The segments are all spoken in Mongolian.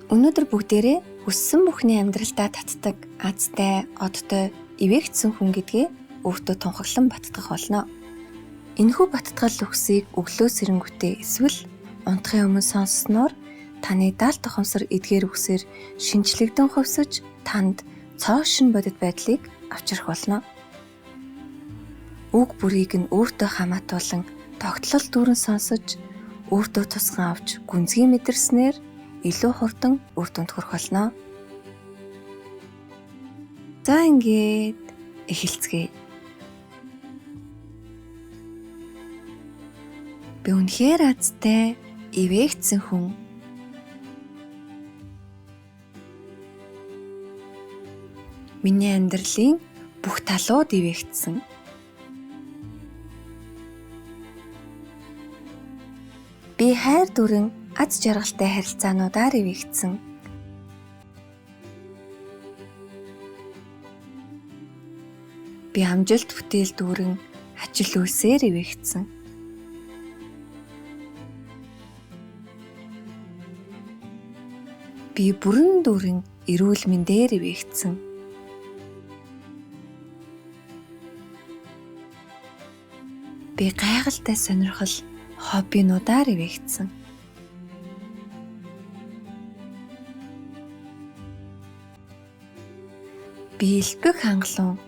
Өнөөдөр бүгдээрээ хүссэн бүхний амьдралдаа татдаг азтай, одтой, ивээгдсэн хүн гэдгээ өөртөө тунхаглан баттгах болно. Энэхүү баттгал үгсийг өглөө сэрэнгүүтээ эсвэл унтахын өмнө сонссноор таны даалт тохомсор эдгээр үгсээр шинжлэгдэн хувьсаж танд цоо шин бодит байдлыг авчрах болно. Үг бүрийг нь өөртөө хамаатуулан тогтлол дүүрэн сонсож өөртөө тусган авч гүнзгий мэдэрснээр илүү хурдан үр дүнд хүрэх болно. За ингээд эхэлцгээе. Би үнэхээр азтай, ивээгдсэн хүн. Миний амьдралын бүх талууд ивээгдсэн. Би хайр дүрэн аз жаргалтай харилцаануудаар ивээгдсэн. Би амжилт бүтээл дүүрэн ажил үйлсээр ивээгдсэн. Би бүрэн дүүрэн эрүүл мэндээр ивээгдсэн. Би гайхалтай сонирхол хоббинуудаар ивээгдсэн. Би элбэг хангалуун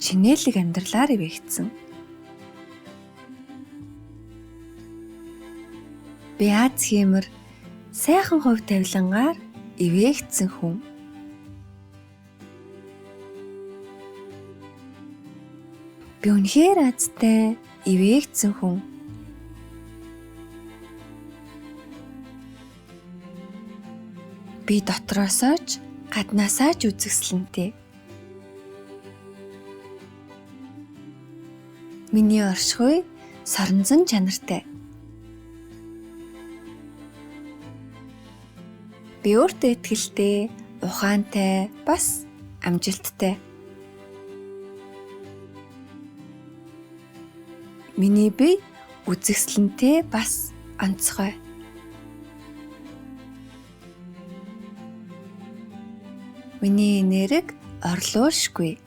шинэлэг амьдралаар ивээгдсэн. Би аз хиймэр сайхан хувь тавилангаар ивээгдсэн хүн. Би үнэхээр азтай, ивээгдсэн хүн. Би дотроосоо ч гаднаасаа ч үзэсгэлэнтэй. Миний оршихуй соронзон чанартай. Би өөртөө итгэлтэй, ухаантай, бас амжилттай. Миний бие үзэсгэлэнтэй, бас онцгой. Миний энерги орлуушгүй.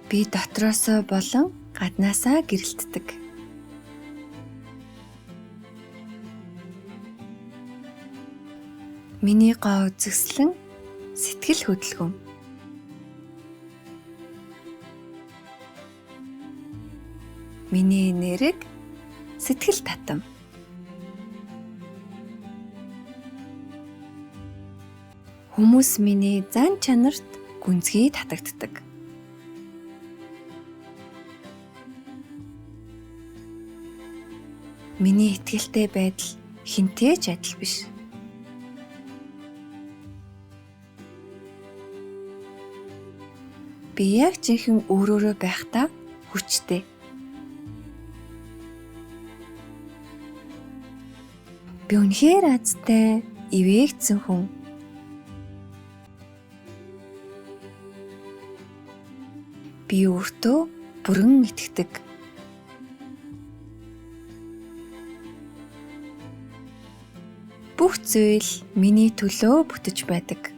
Би дотроосоо болон гаднаасаа гэрэлтдэг. Миний гоо үзэсгэлэн сэтгэл хөдөлгөөн. Миний энерги сэтгэл татам. Хүмүүс миний зан чанарт гүнзгий татагддаг. Миний итгэлтэй байдал хинтэй ч адил биш. Би яг жинхэнэ өөрөөрөө байхдаа хүчтэй. Би үнэхээр азтай, ивээгдсэн хүн. Би өөртөө бүрэн итгэдэг. Бүх зүйл миний төлөө бүтэж байдаг.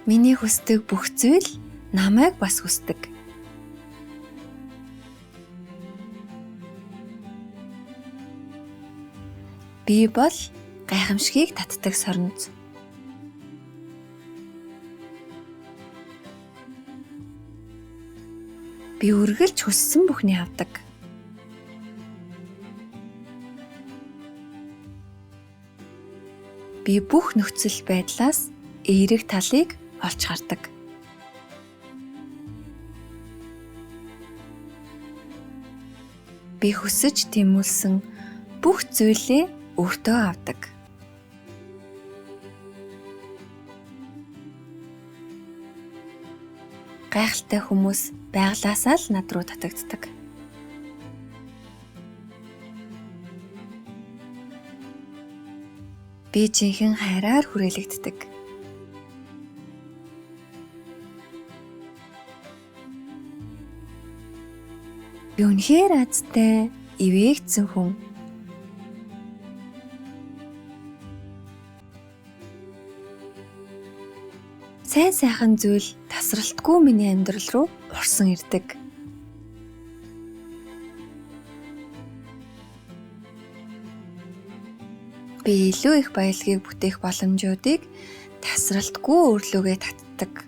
Миний хүсдэг бүх зүйл намайг бас хүсдэг. Би бол гайхамшигыг татдаг соронз. Би үргэлж хүссэн бүхний авдаг. Би бүх нөхцөл байдлаас эерэг талыг олж хардаг. Би хүсэж тэмүүлсэн бүх зүйлээ өөртөө авдаг. Гайхалтай хүмүүс байглаасаа л над руу татагддаг. Би жинхэнэ хайраар хүрээлэгддэг. Би үнэхээр азтай, ивээгдсэн хүн. Сайн сайхан зүйл тасралтгүй миний амьдрал руу орсон ирдэг. Би илүү их баялагийг бүтээх боломжуудыг тасралтгүй өрлөөгөө татдаг.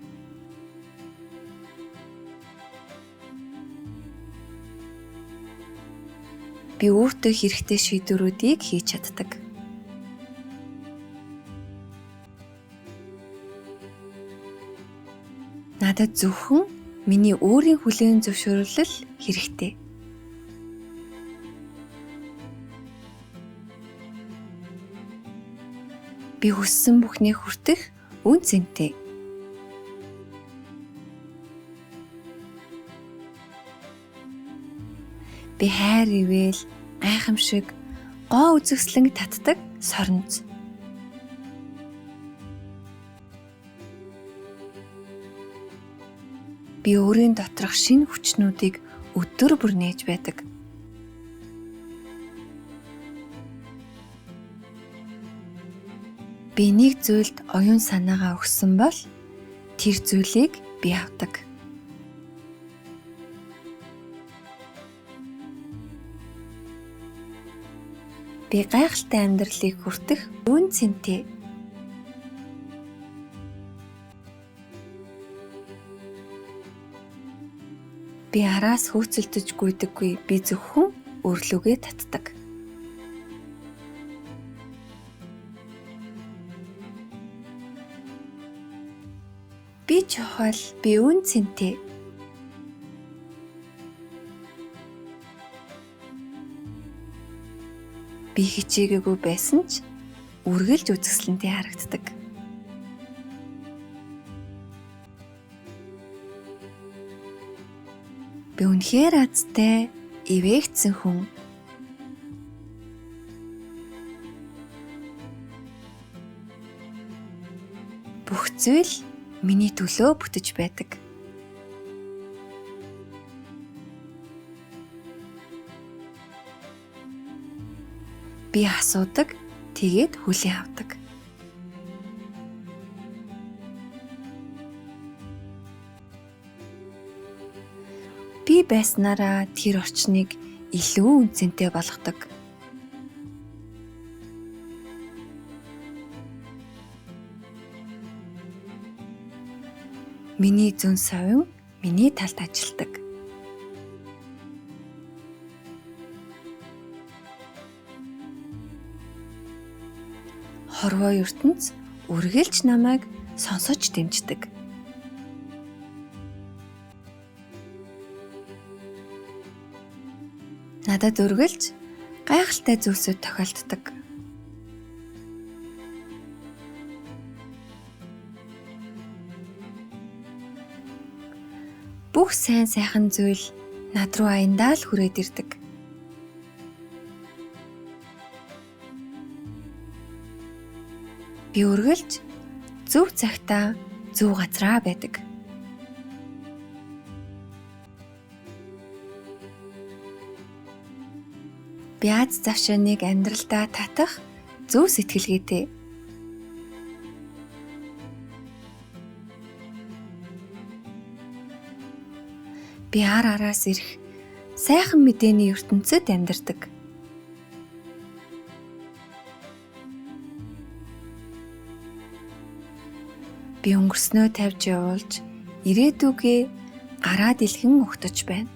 Би өөртөө хэрэгтэй шийдвэрүүдийг хийж чаддаг. Надад зөвхөн миний өөрийн хүлээн зөвшөөрлөл хэрэгтэй. Би хүссэн бүхний хүртэх үн цэнтэй. Би хайр ивэл, гайхамшиг, гоо үзэсгэлэнг татдаг соронц. Би өөрийн доторх шинэ хүчнүүдийг өдөр бүр нээж байдаг. Би нэг зүйлд оюун санаагаа өгсөн бол тэр зүйлийг би авдаг. Би гайхалтай амьдралыг хүртэх үн цэнтэй. Би араас хөөцөлдөж гүйдэггүй. Би зөвхөн өрлөөгөө татдаг. Би чухал, би үн цэнтэй. Би хичээгээгүй байсан ч үргэлж үзэсгэлэнтэй харагддаг. Би үнэхээр азтай, ивээгдсэн хүн. Бүх зүйл миний төлөө бүтэж байдаг. Би асуудаг, тэгээд хүлээн авдаг. Би байснараа тэр орчныг илүү үнцэнтэй болгодог. Миний зүүн совин миний талд ажилдаг. Хорвоо ертөнц үргэлж намайг сонсож дэмждэг. Надад үргэлж гайхалтай зүйлсүүд тохиолддог. Бүх сайн сайхан зүйл над руу аяндаа л хүрээд ирдэг. Би үргэлж зөв цагтаа зөв газраа байдаг. Би аз завшааныг амьдралдаа татах зөв сэтгэлгээтэй. Би араас ирэх сайхан мэдээний ертөнцид амьдардаг. Би өнгөрснөө тавьж явуулж, ирээдүгээ гараад илхэн угтаж байна.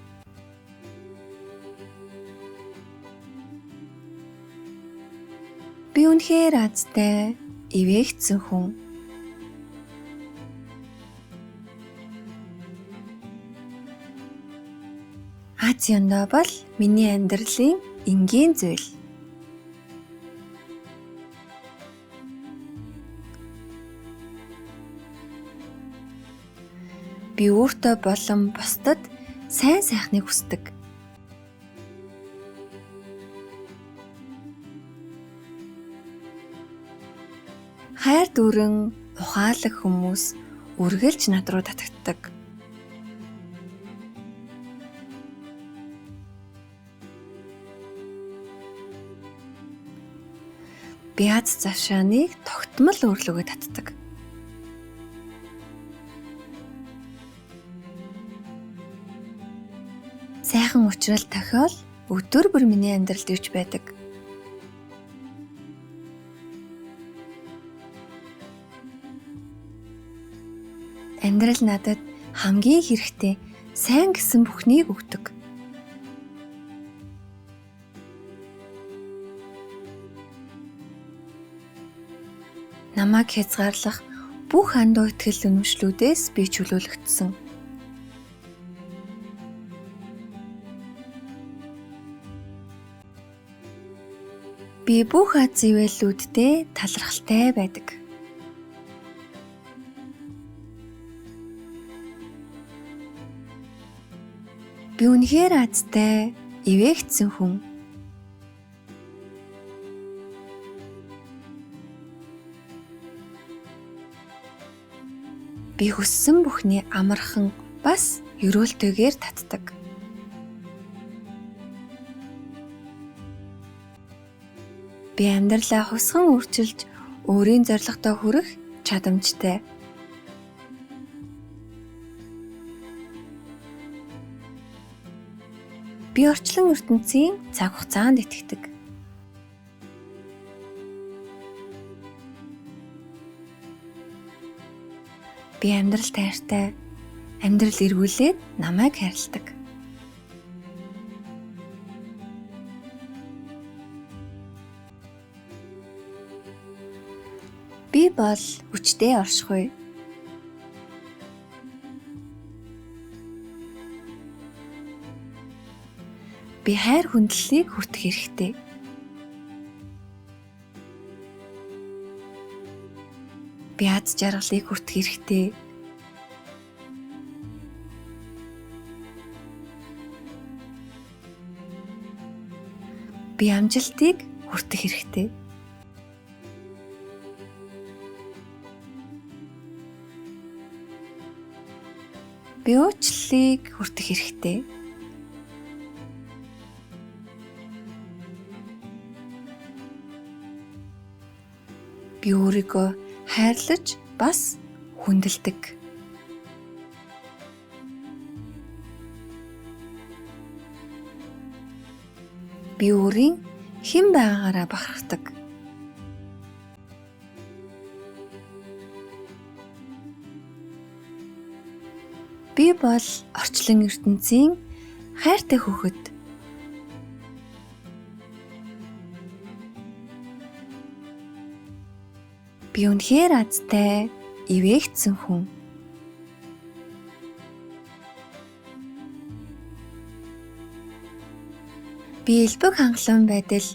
Би үнэхээр азтай, ивээгдсэн хүн. Аз ёндоо бол миний амьдралын энгийн зүйл. Би өөртөө болон бусдад сайн сайхныг хүсдэг. Хайр дүүрэн ухаалаг хүмүүс үргэлж над руу татагддаг. Би аз завшааныг тогтмол өөрлөгөө татдаг. Сайхан учрал тохиол өдөр бүр миний амьдралд ивч байдаг. Амьдрал надад хамгийн хэрэгтэй сайн гэсэн бүхнийг өгдөг. Намайг хязгаарлах бүх андуу итгэл үнэмшлүүдээс би чөлөөлөгдсөн. Би бүх аз ивэлүүддээ талархалтай байдаг. Би үнэхээр азтай, ивэгцэн хүн. Би хүссэн бүхний амархан бас ерөөлтэйгээр татдаг. Би амьдралаа хусган өөрчилж өөрийн зорилготой хүрэх чадамжтай. Би орчлон ертөнцийн цаг хугацаанд итгэдэг. Би амьдрал тайртай, амьдрал эргүүлээд намайг хайрладаг. Би бол хүчтэй оршихуй. Би хайр хүндлэлийг хүртэх хэрэгтэй. Би аз жаргалыг хүртэх хэрэгтэй. Би амжилтыг хүртэх хэрэгтэй. Би уучлалыг хүртэх хэрэгтэй. Би өөрийгөө хайрлаж бас хүндэлдэг. Би өөрийн хэн байгаагаараа бахархдаг. Би бол орчлон ертөнцийн хайртай хүүхэд. Би үнэхээр азтай, ивэгцэн хүн. Би элбэг хангалуун байдал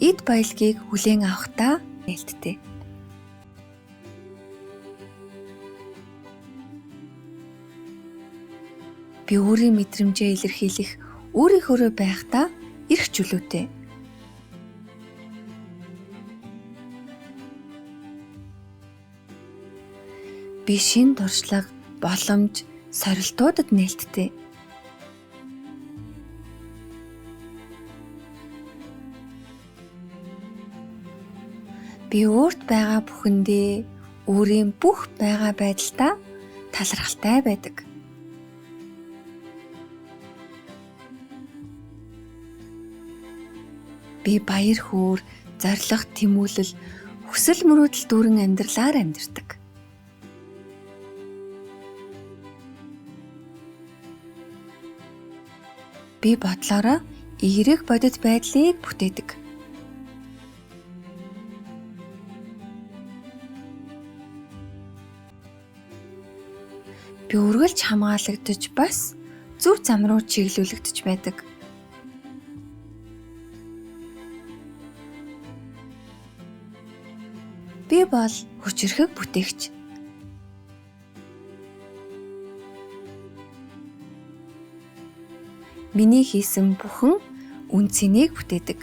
эд баялагийг хүлээн авахдаа нээлттэй. Би өөрийн мэдрэмжээ илэрхийлэх өөрийнхөөрөө байхдаа эрх чөлөөтэй. Би шин дуршлаг, боломж, сорилтуудад нээлттэй. Би өөрт байгаа бүхэндээ өөрийн бүх байгаа байдалтай талархалтай байдаг. Би баяр хөөр, зориг тэмүүлэл, хүсэл мөрөөдөл дүүрэн амьдралаар амьдардаг. Би бодлороо эерэг бодит байдлыг бүтээдэг. Би үргэлж хамгаалагдаж бас зөв зам руу чиглүүлэгдэж байдаг. Би бол хүчирхэг бүтээгч. Миний хийсэн бүхэн үн цэнийг бүтээдэг.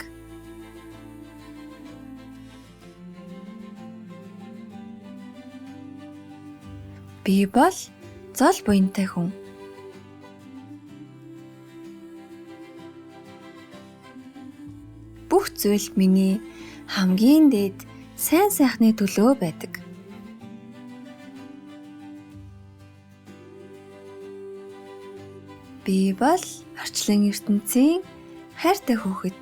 Би бол зол буянтай хүн. Бүх зүйл миний хамгийн дээд сайн сайхны төлөө байдаг. Би бол орчлон ертөнцийн хайртай хүүхэд.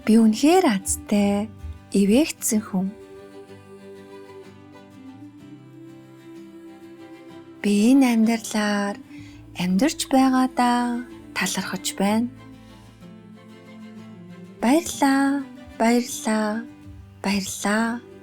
Би үнэхээр азтай, эвээгдсэн хүн. Би энэ амьдралаар амьдарч байгаадаа талархаж байна. Баярлалаа, баярлалаа, баярлалаа.